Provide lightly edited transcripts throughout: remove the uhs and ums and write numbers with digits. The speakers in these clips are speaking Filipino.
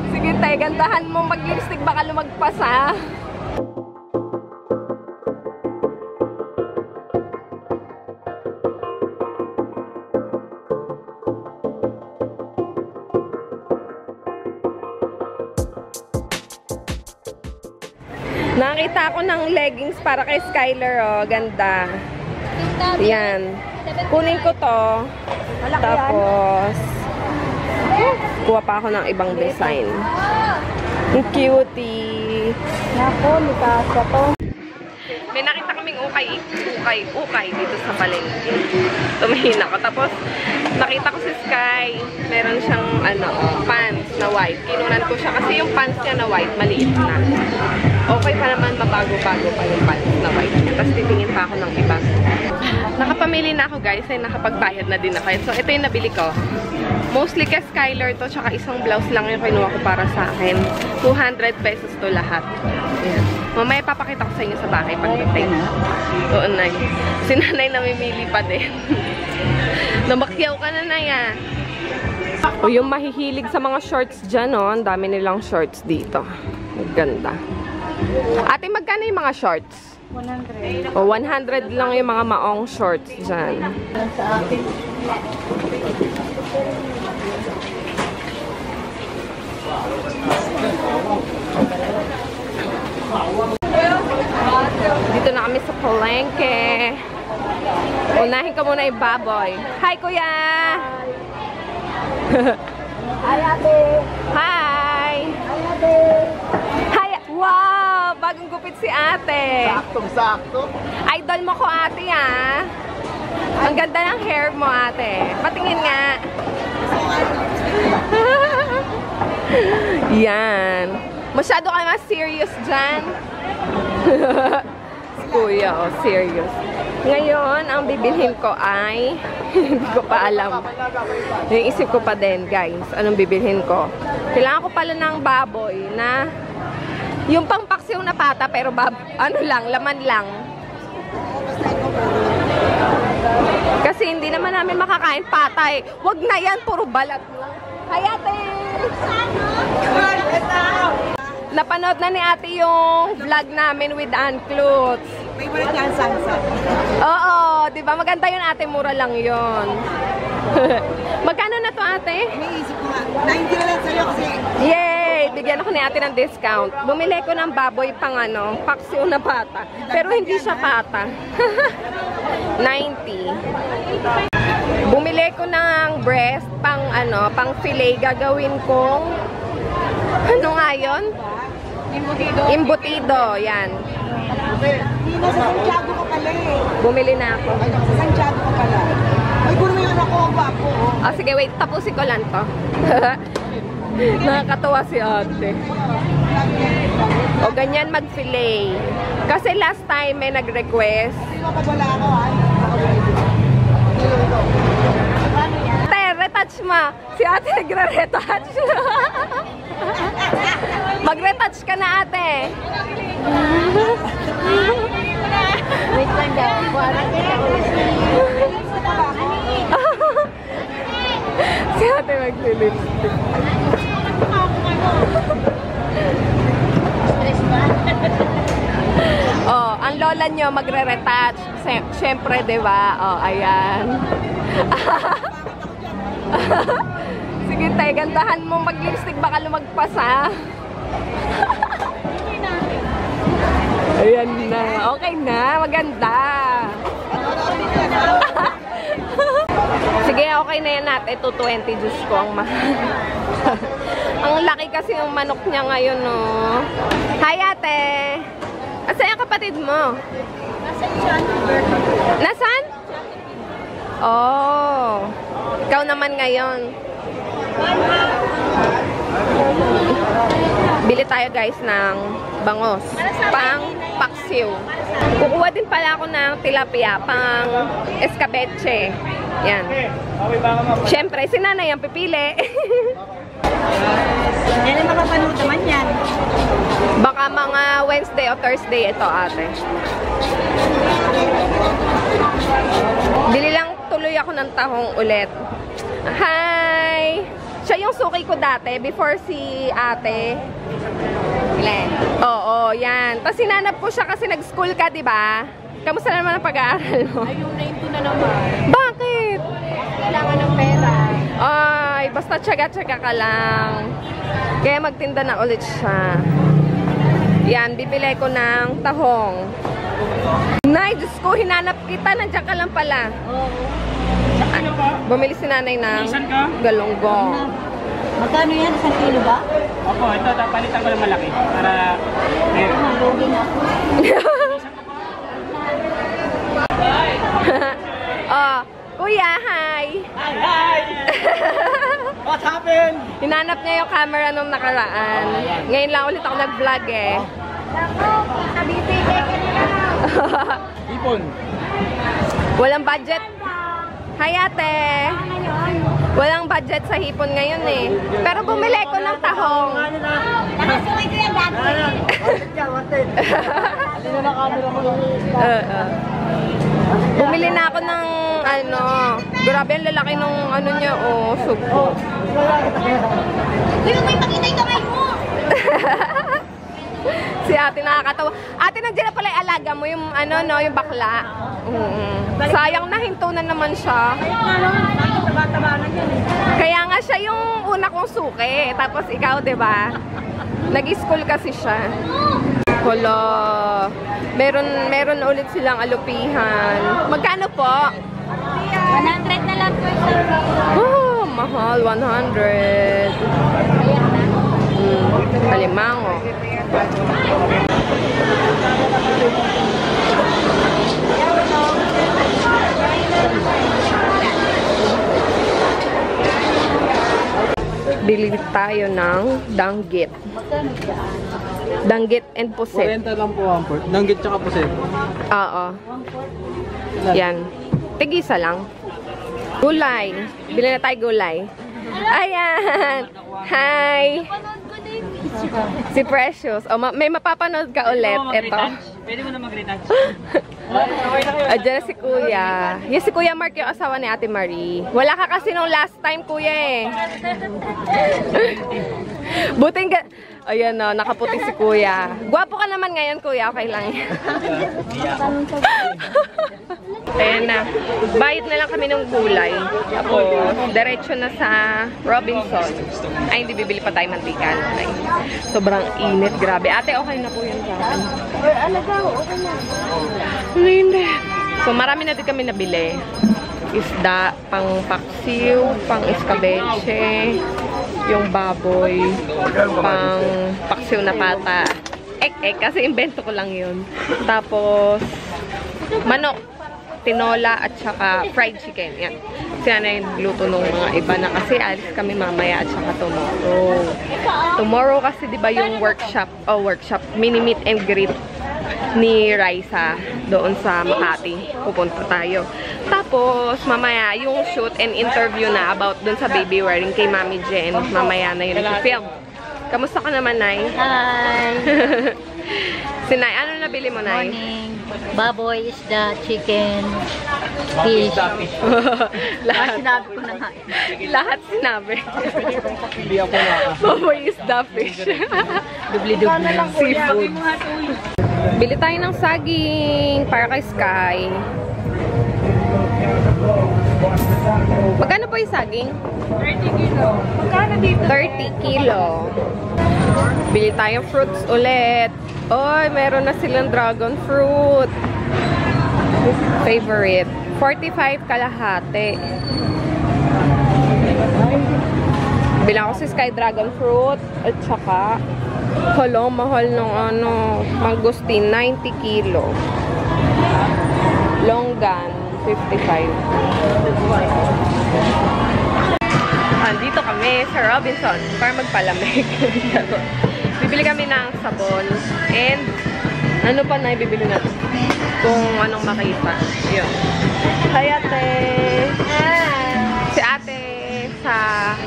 Sige tay, gandahan mo mag-lipstick, baka lumagpas ha. Nakita ako ng leggings para kay Skyler, oh. Ganda. Yan. Kunin ko to. Tapos, kuha pa ako ng ibang design. Ang cutie. Nako, Mikasa to. May nakita kaming ukay dito sa palengke. Tumingin ako. Tapos, nakita ko si Sky. Meron siyang, pants na white. Kinunan ko siya kasi yung pants niya na white, maliit na. Okay pa naman, mabago-bago pa yung pants na white niya. Tapos, titingin pa ako ng iba. Nakapamili na ako, guys. Ay, nakapagbayad na din ako. So, ito yung nabili ko. Mostly kay Skyler to, tsaka isang blouse lang yung kinuha ko para sa akin. 200 pesos to lahat. Ayan. Mamaya papakita ko sa inyo sa bahay pagdating. Oo, Nay. Si Nanay namimili pa din. Namakyaw ka na, Nay, ah. O, yung mahihilig sa mga shorts dyan, oh. Ang dami nilang shorts dito. Ganda. Ate, magkano yung mga shorts? 100. O, 100 lang yung mga maong shorts dyan. Sa akin. Dito na kami sa palengke. Unahin ka muna yung baboy. Hi, kuya! Hi, ate! Hi! Hi, ate! Hi! Wow! Bagong gupit si ate. Saktong-sakto. Idol mo ko, ate, ah. Ang ganda ng hair mo, ate. Patingin nga. Yan. Masyado ka mas serious dyan. Si kuya, oh, serious. Ngayon, ang bibilhin ko ay, hindi ko pa alam. Yung isip ko pa din, guys. Anong bibilhin ko? Kailangan ko pala ng baboy na yung pangpaksiw na pata, pero laman lang. Kasi hindi naman namin makakain patay. Wag na yan, puro balat lang. Hi, ate! Napanood na ni ate yung vlog namin with Unclothes. Favorite yan, sunset. Oo, di ba? Maganda yun, ate. Mura lang yun. Magkano na to, ate? May isip ko nga. 90 na lang sa'yo kasi. Yay! Bigyan ako ni ate ng discount. Bumili ko ng baboy pang paksiw na pata. Pero hindi siya pata. 90. Bumili ko ng breast pang pang fillet. Gagawin kong ano nga yun? Imbutido. Imbutido, yan. Hindi na sa Santiago ka pala eh. Bumili na ako. Sa Santiago ka pala. Ay, puro yung anak ko, bapo. Oh, sige, wait. Tapusin ko lang to. Nakakatawa si ate. O, ganyan mag-fillet. Kasi last time may nag-request. Hindi mo pabala ako, ha? Ate, retouch mo. Si ate nagre-retouch. Mag-retouch ka na, ate. Wait lang daw. Si ate mag-lipstick. Oh, ang lola nyo magre-retouch. Siyempre, diba? Oh, ayan. Sige, tay, gandahan mo mag-lipstick, baka lumagpas, ha? Ayan na. Okay na. Maganda. Sige, okay na yan natin. 220, Diyos ko, ang mahal. Ang laki kasi yung manok niya ngayon, no? Hi, ate! Asan yung kapatid mo? Nasaan? Oh. Ikaw naman ngayon. Bili tayo, guys, ng bangos. Pang paksiw. Kukuha din pala ako ng tilapia. Pang escabeche. Yan. Siyempre, si nanay ang pipili. Yan ang makapanood naman yan. Baka mga Wednesday o Thursday ito, ate. Bili lang tuloy ako ng tahong ulit. Hi! Siya yung suki ko dati, before si ate. Ilan? Oo, yan. Tapos sinanap ko siya kasi nag-school ka, di ba? Kamusta naman ang pag-aaral mo? Ay, yung name ko na naman. Bakit? Kailangan ng pera. Ay, basta tsaga-tsaga ka lang. Kaya magtinda na ulit siya. Yan, bibili ko ng tahong. Nay, Diyos ko, hinanap kita. Nandiyan ka lang pala. Oo. Bumili si nanay ng galunggong. Magkano yan? 1 kilo ba? Opo, ito, palitan ko ng malaki. Para... Lugi na. Oh, kuya, hi! Hi! What happened? Hinanap niya yung camera nung nakaraan. Ngayon lang ulit ako nag-vlog eh. Ipon. Walang budget. Hi ate! Walang budget sa hipon ngayon eh. Pero bumili ko ng tahong. Nakasuwi ko yan dati. Bumili na ako ng ano. Grabe ang lalaki nung ano niya oh, sugpo. Uy, may pakita yung kamay mo! Si ate nakakatawa. Ate, nandiyan na pala yung alaga mo, yung ano no, yung bakla. Sayang na hinto na naman siya. Kaya nga siya yung una kong suki. Tapos ikaw, 'di ba? Nag-school kasi siya. Hala. Meron ulit silang alupihan. Magkano po? 100 na lang po isa. Oh, mahal, 100. Alimango. Bili tayo ng danggit. Danggit and puset. 40 lang po ang port. Danggit tsaka puset. Oo. Yan. Tig-isa lang. Gulay. Bili na tayo gulay. Ayan. Hi. Si Precious. Oh, may mapapanood ka ulit. Ito. Pwede mo na mag-retouch. Diyan si Kuya. Yes, si Kuya Mark yung asawa ni Ate Marie. Wala ka kasi nung last time, Kuya eh. Buting ka... Ayan na, nakaputi si Kuya. Gwapo ka naman ngayon, Kuya. Okay lang yan. Ayan na. Bayad na lang kami ng gulay. Tapos, diretso na sa Robinson. Ay, hindi bibili pa tayo mantika. Sobrang init. Grabe. Ate, okay na po yun sa akin. Hindi. So, marami na din kami nabili. Isda, pang paksiw, pang iskabeche, yung baboy, pang paksiw na pata. Kasi invento ko lang yun. Tapos, manok, tinola, at saka fried chicken. Yan. Kasi na yung luto ng mga iba na kasi alis kami mamaya at saka tomorrow. Tomorrow kasi diba yung workshop, mini meet and greet ni Raisa doon sa Makati. Pupunta tayo. Tapos, mamaya yung shoot and interview na about doon sa baby wearing kay Mami Jen. Mamaya na yun i-film. Kamusta ka naman, Nay? Hi! Si Nay, ano nabili mo, Nay? Morning. Baboy, isda, chicken, fish. Lahat. Sinabi ko na nga. Lahat sinabi. Hindi ako na. Baboy isda, fish. Dubli-dubli. Seafood. Bili tayo ng saging para kay Sky. Magkano po yung saging? 30 kilo. Magkano dito? 30 kilo. Bili tayong fruits ulit. Oy, meron na silang dragon fruit. Favorite. 45 kalahati. Bilang ko si Sky dragon fruit at saka halong mahal ng ano, mangosteen, 90 kilo. Longgan, 55. Andito kami sa Robinson para magpalamig. Bibili kami ng sabon and ano pa na ibibili natin kung anong makita. Yun. Hi ate! Si ate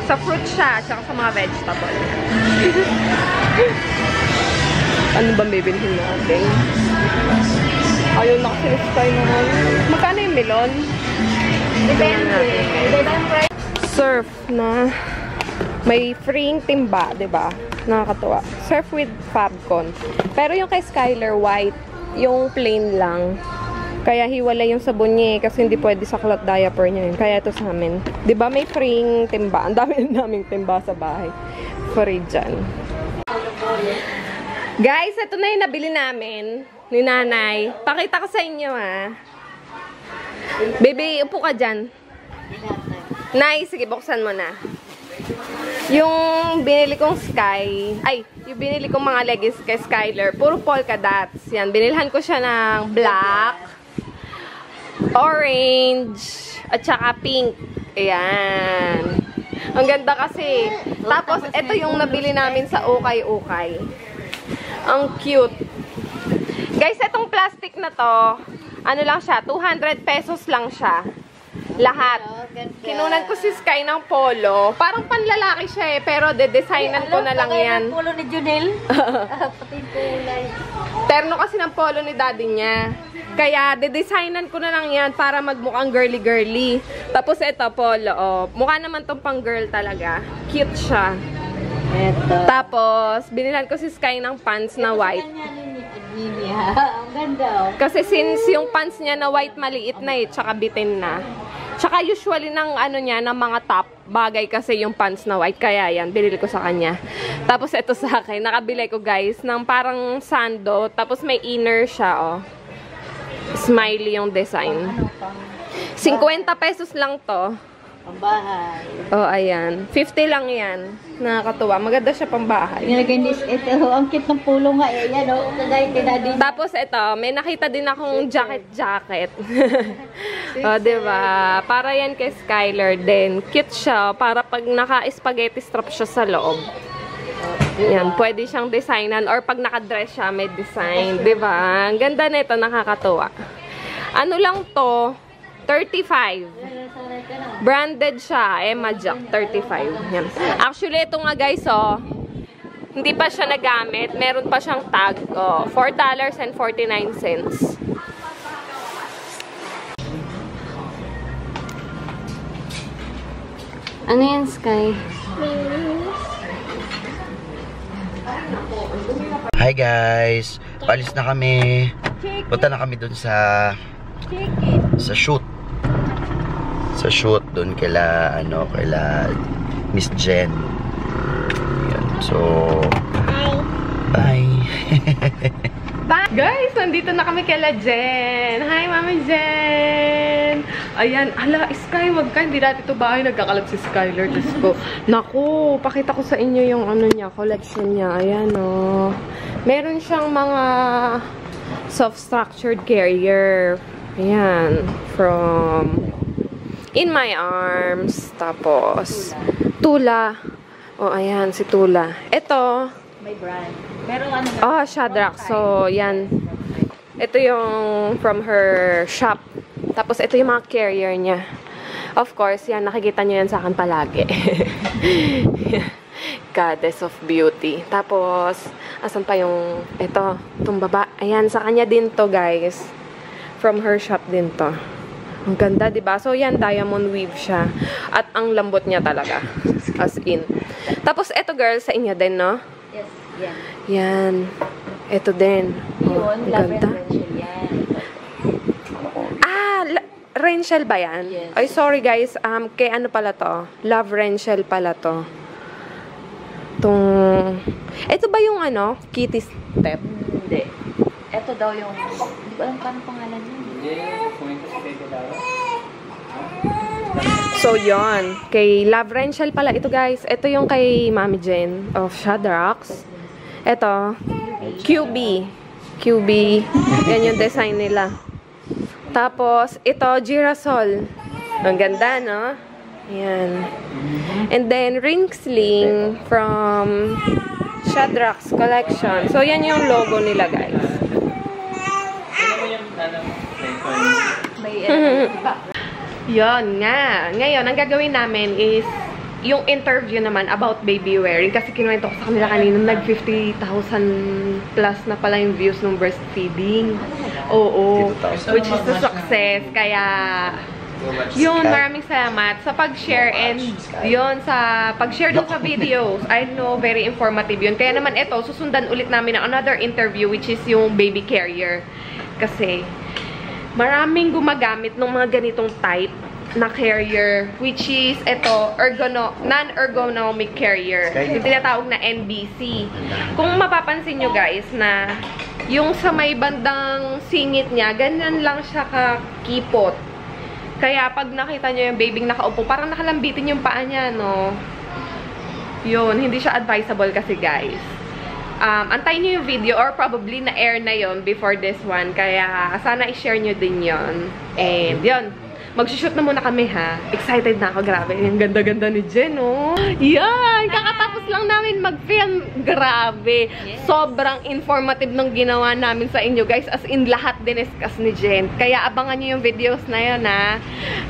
sa fruit siya at sa mga vegetable. Ano bang bibilhin natin? Ayaw na kasi Sky naman. Magkano yung melon? Depende. Surf na May freeing timba, 'di ba? Nakakatuwa. Surf with Fabcon. Pero yung kay Skyler white, yung plain lang. Kaya hiwalay yung sabon niya kasi hindi pwede sa cloth diaper niya yun. Kaya ito sa amin. 'Di ba may freeing timba? Ang dami naming timba sa bahay. Free dyan. Guys, ito na yung nabili namin ni nanay. Pakita ko sa inyo ha. Baby, upo ka dyan. Nay, sige, buksan mo na. Yung binili kong yung binili kong mga leggings kay Skyler, puro polka dots. Yan, binilhan ko siya ng black, orange, at saka pink. Ayan. Ang ganda kasi. Tapos, ito yung nabili namin sa Ukay-Ukay. Ang cute. Guys, itong plastic na to, ano lang siya, 200 pesos lang siya. Lahat. Kinunan ko si Sky ng polo. Parang panlalaki siya eh, pero de-designan ko na lang yan. Polo ni Junel. Pati kulay. Terno kasi ng polo ni daddy niya. Kaya de-designan ko na lang yan para magmukhang girly-girly. Tapos ito, polo. Oh. Mukha naman tong pang girl talaga. Cute siya. Ito. Tapos, binilhan ko si Sky ng pants na white. Ang ganda oh. Kasi since yung pants niya na white maliit na eh, tsaka bitin na. Tsaka usually ng ano niya, ng mga top, bagay kasi yung pants na white. Kaya yan, binili ko sa kanya. Tapos ito sa akin, nakabili ko guys, ng parang sando. Tapos may inner siya oh. Smiley yung design. 50 pesos lang to. Pambahay. Oh, ayan. 50 lang yan. Nakakatuwa. Maganda siya pambahay. Nilagay ito. Ang cute ng pulo nga. Ayan o. Kagaya kay daddy. Tapos ito, may nakita din akong jacket. Oh, diba? Para yan kay Skyler din. Cute siya. Para pag naka-spaghetti strap siya sa loob. Yan, pwede siyang designan. Or pag naka-dress siya, may design. Diba? Ang ganda na ito. Nakakatuwa. Ano lang to? 35. Branded siya. Emma Jack. 35. Yan. Actually, ito nga guys, oh. Hindi pa siya nagamit. Meron pa siyang tag. Oh, $4.49. Ano yan, Sky? Hi guys! Palis na kami. Punta na kami dun sa shoot. Sa shoot dun kaila Miss Jen. Yan. So bye. Bye! Guys, nandito na kami kila Jen. Hi, Mami Jen! Ayan, ala, Sky, wag ka. Hindi natin ito bahay. Nagkakalag si Skyler. Diyos ko. Naku, pakita ko sa inyo yung ano niya, collection niya. Ayan, oh. Meron siyang mga soft-structured carrier. Ayan. From In My Arms. Tapos, Tula. Oh, ayan, si Tula. Ito. May brand. Pero ano na? Oh, Shadrach. So, yan. Ito yung from her shop. Tapos, ito yung mga carrier niya. Of course, yan. Nakikita nyo yan sa akin palagi. Goddess of Beauty. Tapos, asan pa yung, ito, itong baba. Ayan, sa kanya din to, guys. From her shop din to. Ang ganda, diba? So, yan, diamond weave siya. At ang lambot niya talaga. As in. Tapos, ito, girl, sa inyo din, no? Yes, yan. Yan. Ito din. Oh, ang ganda. Renshel ba yan? Yes. Ay, sorry guys. Kay ano pala to? Love Renshel pala to. Ito ba yung ano? Kitty Step? Hindi. Ito daw yung, hindi ko alam paano pangalan niya. So, yon. Kay Love Renshel pala ito, guys. Ito yung kay Mami Jen of Shadrach. Ito, QB. QB. Yan yung design nila. Tapos, ito, Girasol. Ang ganda, no? Ayan. And then, ring sling from Shadrach's collection. So, yan yung logo nila, guys. Yon nga. Ngayon, ang gagawin namin is yung interview naman about baby wearing. Kasi kinuwento ko sa kanila kanina, nag 50,000 plus na pala yung views ng breastfeeding. Oo. Which is a success. Kaya, Yun, maraming salamat sa pag-share and yun, sa pag-share dun sa videos. I know, very informative yun. Kaya naman ito, susundan ulit namin ng another interview which is yung baby carrier. Kasi, maraming gumagamit ng mga ganitong type na carrier, which is ito, non-ergonomic carrier. Yung tinatawag na NBC. Kung mapapansin nyo guys na yung sa may bandang singit niya, ganyan lang siya kakipot. Kaya pag nakita nyo yung babyng nakaupo, parang nakalambitin yung paa niya, no? Yun, hindi siya advisable kasi guys. Antayin nyo yung video or probably na-air na yon before this one. Kaya sana i-share nyo din yon. And yun, magsushoot na muna kami ha. Excited na ako, grabe. Yung ganda-ganda ni Jen, oh. Yan! Kakatapos lang namin mag-film. Grabe. Yes. Sobrang informative ng ginawa namin sa inyo, guys. As in, lahat diniscuss ni Jen. Kaya abangan nyo yung videos na yun, ha.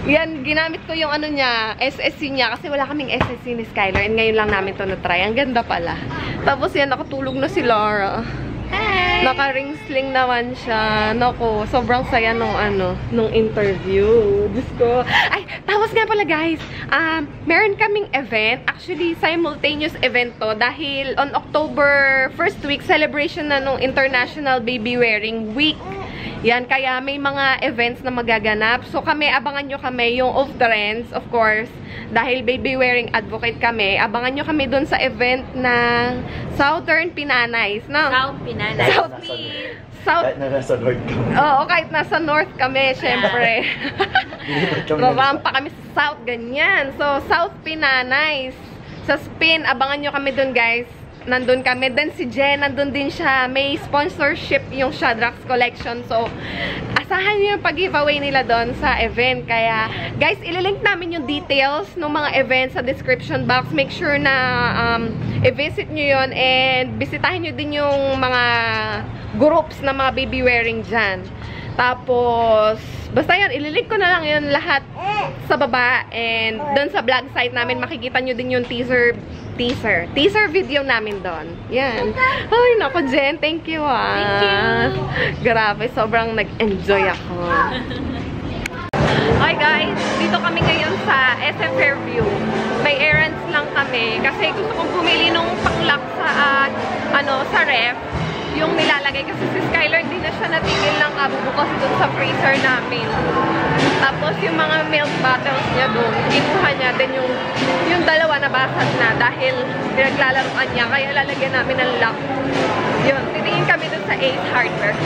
Yan, ginamit ko yung ano niya, SSC niya. Kasi wala kaming SSC ni Skylar. And ngayon lang namin to na-try. Ang ganda pala. Tapos yan, nakatulog na si Laura. Hi! Naka-ring sling naman siya. Naku, sobrang saya nung interview. Diyos ko. Ay, tapos nga pala guys, meron kaming event. Actually, simultaneous event to. Dahil on October 1st week, celebration na nung International Baby Wearing Week. Yan, kaya may mga events na magaganap. So kami, abangan nyo kami, yung of trends, of course. Dahil baby wearing advocate kami, abangan nyo kami dun sa event ng Southern Pinanays, no? South Pinanays. South. Kahit na nasa North kami. Oo, kahit nasa North kami, syempre. Babaan pa kami sa South, ganyan. So, South Pinanays. Sa Spin, abangan nyo kami dun, guys. Nandun kami. Then si Jen, nandun din siya. May sponsorship yung Shadrax Collection. So, asahan nyo yung pag-giveaway nila doon sa event. Kaya, guys, ililink namin yung details ng mga events sa description box. Make sure na i-visit nyo yun and bisitahin nyo din yung mga groups na mga baby wearing dyan. Tapos, basta yun, ililink ko na lang yun lahat sa baba. And doon sa vlog site namin, makikita nyo din yung teaser video namin doon. Yan. Ay, naku, Jen. Thank you, ah. Thank you. Grabe, sobrang nag-enjoy ako. Hi, guys. Dito kami ngayon sa SM Fairview. May errands lang kami. Kasi gusto kong bumili nung panglock sa, sa ref. Yung nilalagay kasi si Skylar, hindi na siya natigil ng bubukas doon sa freezer namin. Tapos yung mga milk bottles niya doon, kinuha niya. Then yung dalawa nabasag na dahil pinaglalaroan niya. Kaya lalagyan namin ng lock. Yun, titingin kami doon sa Ace Hardware.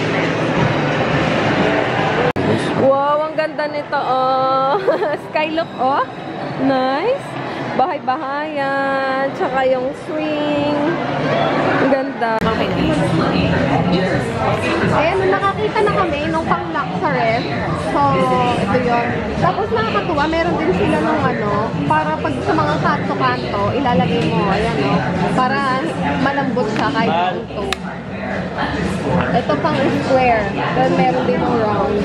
Wow, ang ganda nito, oh. Skylook, oh. Nice. Bahay-bahayan. Tsaka yung swing. Ang ganda. Ayan, nakakita na kami nung pang-lock sa ref. So, ito yun. Tapos nakakatuwa, meron din sila nung para pag sa mga kanto-kanto, ilalagay mo. Ayan, no? Para malambot siya kahit ito. Ito pang square. Then meron din yung round.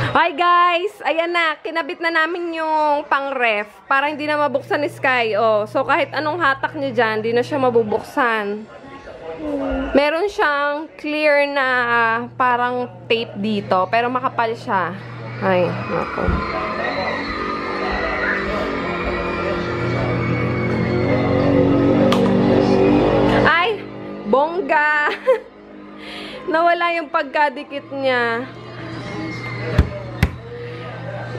Hi guys! Ayan na, kinabit na namin yung pang-ref para hindi na mabuksan ni Sky. Oh, so kahit anong hatak niya dyan, hindi na siya mabubuksan. Meron siyang clear na parang tape dito, pero makapal siya. Ay, naku. Ay, bongga! Nawala yung pagkadikit niya.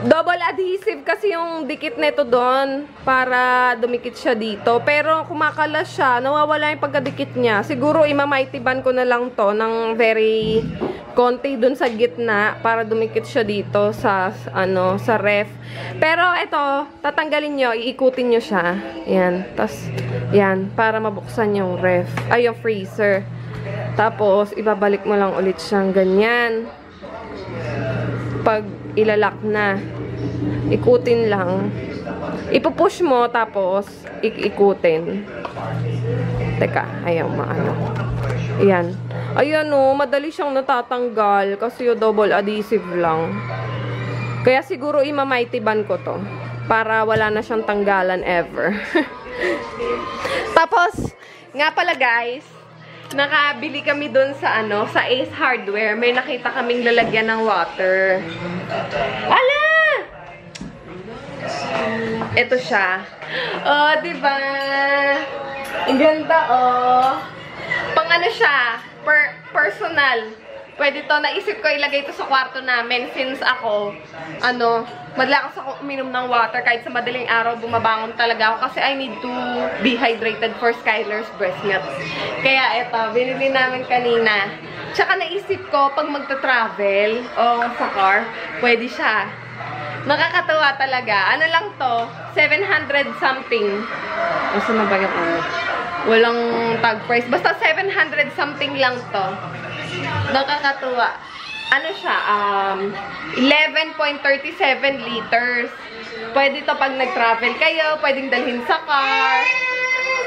Double adhesive kasi yung dikit nito doon para dumikit siya dito. Pero kumakalas siya, nawawala yung pagkadikit niya. Siguro imamaitiban ko na lang to ng very konti doon sa gitna para dumikit siya dito sa sa ref. Pero ito, tatanggalin nyo, iikutin nyo siya. Yan, tas yan para mabuksan yung ref, ay yung freezer. Tapos ibabalik mo lang ulit siyang ganyan. Pag ilalak na, ikutin lang. Ipupush mo, tapos ikutin. Teka, ayaw maano. Ayan. Ayan o, madali siyang natatanggal kasi yung double adhesive lang. Kaya siguro imamaitiban ko to para wala na siyang tanggalan ever. Tapos, nga pala guys, nakabili kami dun sa sa Ace Hardware. May nakita kaming lalagyan ng water. Ala! Ito siya. Oh, diba? Ang ganda, oh. Pang ano siya, personal. Pwede to, naisip ko ilagay to sa kwarto namin since ako, madalas ako uminom ng water kahit sa madaling araw bumabangon talaga ako kasi I need to be hydrated for Skylar's breast milk. Kaya ito, binili namin kanina. Tsaka naisip ko, pag magta-travel o sa car, pwede siya. Nakakatawa talaga. Ano lang to? 700 something. Asa na ba yung ano? Walang tag price. Basta 700 something lang to. Nakakatuwa. Ano siya? 11.37 liters. Pwede to pag nag-travel kayo. Pwedeng dalhin sa car.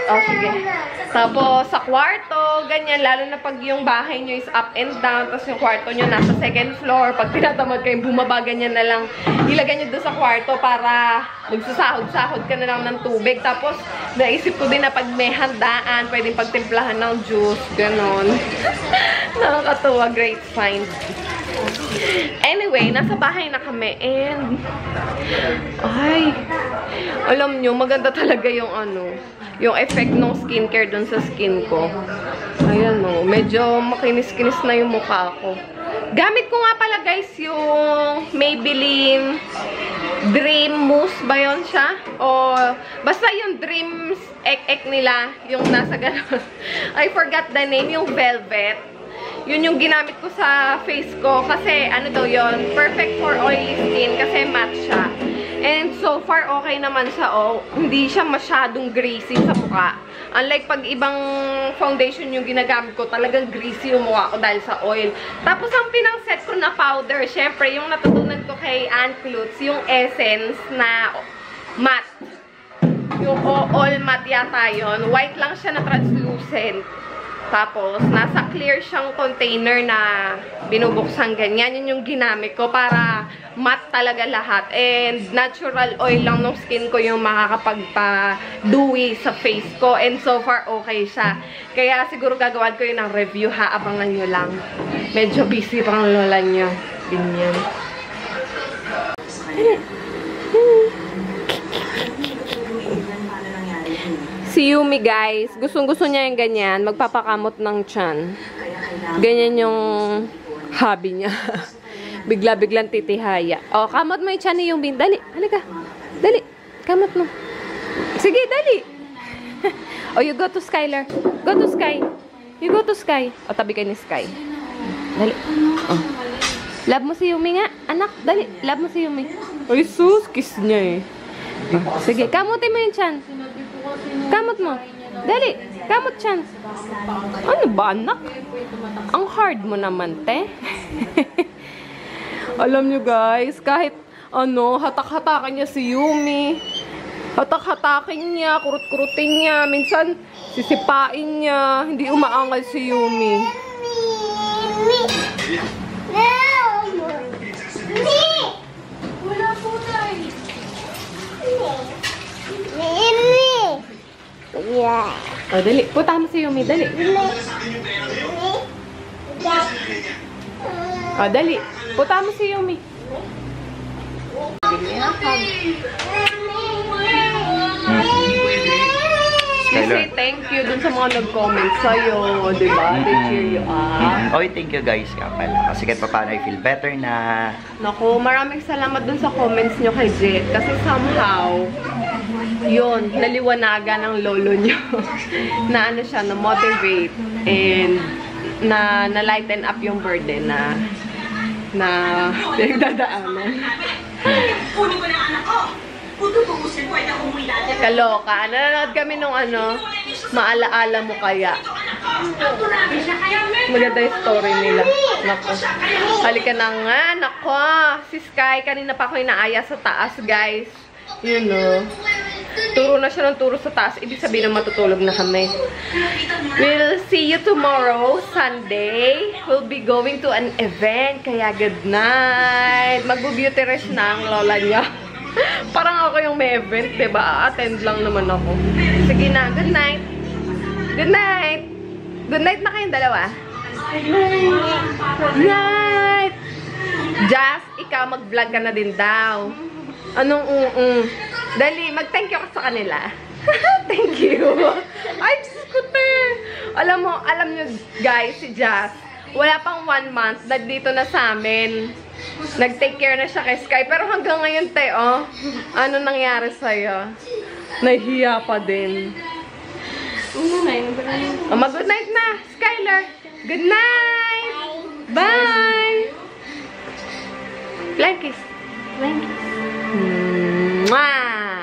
Oh, sige. Tapos, sa kwarto, ganyan. Lalo na pag yung bahay nyo is up and down. Tapos yung kwarto nyo nasa second floor. Pag tinatamad kayong bumaba, ganyan na lang. Ilagay nyo doon sa kwarto para magsasahod-sahod ka na lang ng tubig. Tapos, naisip ko din na pag may handaan, pwedeng pagtimplahan ng juice. Ganon. Nakakatuwa. Great find. Anyway, nasa bahay na kami. And, ay, alam nyo, maganda talaga yung yung effect ng skincare dun sa skin ko. Ayan o, medyo makinis-kinis na yung mukha ko. Gamit ko nga pala guys yung Maybelline Dream Mousse ba yun siya? O, basta yung Dreams ek nila, yung nasa gano'n. I forgot the name, yung Velvet. Yun yung ginamit ko sa face ko kasi ano daw yun, perfect for oily skin kasi matte siya. And so far, okay naman siya, oh. Hindi siya masyadong greasy sa mukha. Unlike pag ibang foundation yung ginagamit ko, talagang greasy yung mukha ko dahil sa oil. Tapos, ang pinang-set ko na powder, syempre, yung natutunan ko kay Ann Klutz, yung Essence na matte. Yung all matte yata yun. White lang siya na translucent. Tapos, nasa clear siyang container na binubuksan ganyan. Yun yung ginamit ko para matte talaga lahat. And natural oil lang ng skin ko yung makakapagpa-dewy sa face ko. And so far, okay siya. Kaya siguro gagawan ko yun ng review ha. Abangan nyo lang. Medyo busy pang lola nyo. Ganyan. Si Yumi guys, gustong-gusto niya yung ganyan, magpapakamot ng tiyan. Ganyan yung hobby niya. Bigla-biglang titihaya. O, kamot mo yung tiyan ni Yumi. Dali, halika. Dali, kamot mo. Sige, dali. O, you go to Skylar. Go to Sky. You go to Sky. O, tabi kayo ni Sky. Dali. O. Love mo si Yumi nga. Anak, dali. Love mo si Yumi. Ay, sus, kiss niya eh. O, sige, kamutin mo yung tiyan. Kamot mo. Dali. Kamot tiyan. Ano ba, anak? Ang hard mo naman, te. Alam nyo, guys, kahit hatak-hatakan niya si Yumi. Hatak-hatakin niya, kurut-kurutin niya. Minsan, sisipain niya. Hindi umaangal si Yumi. Wala po tayo. Yeah. O, dali. Punta mo si Yumi. Dali. O, dali. Punta mo si Yumi. Kasi thank you dun sa mga nag-comment sa'yo. Diba? They cheer you up. Okay, thank you guys ka pala. Kasi kahit pa paano I feel better na. Naku, maraming salamat dun sa comments nyo kay Jet. Kasi somehow, yun, naliwanagan ng lolo nyo. Na ano siya, na-motivate. And na-lighten up yung burden na pinagdadaanan. Kunin ko na anak ko. Tutubusin ko ay umuwi natin. Kaloka. Nanonood kami nung maalaala mo kaya. Maganda yung story nila. Naku. Halika na nga. Naku. Si Sky, kanina pa ako inaaya sa taas, guys. Yun o. Turo na siya ng turo sa taas. Ibig sabihin na matutulog na kami. We'll see you tomorrow, Sunday. We'll be going to an event. Kaya good night. Mag-beauty rest na ang lola niya. Parang ako yung may event, diba? Attend lang naman ako. Sige na. Good night. Good night. Good night na kayong dalawa. Good night. Just, ikaw mag-vlog ka na din daw. Anong Dali, mag-thank you ka sa kanila. Thank you. Ay, Diyos ko, te. Alam nyo, guys, si Jazz, wala pang 1 month, nandito na sa amin. Nag-take care na siya kay Sky. Pero hanggang ngayon, te, oh, ano nangyari sa'yo? Nahihiya pa din. Mag-good night na, Skylar. Good night. Bye. Flying kiss. Flying kiss. Mwah.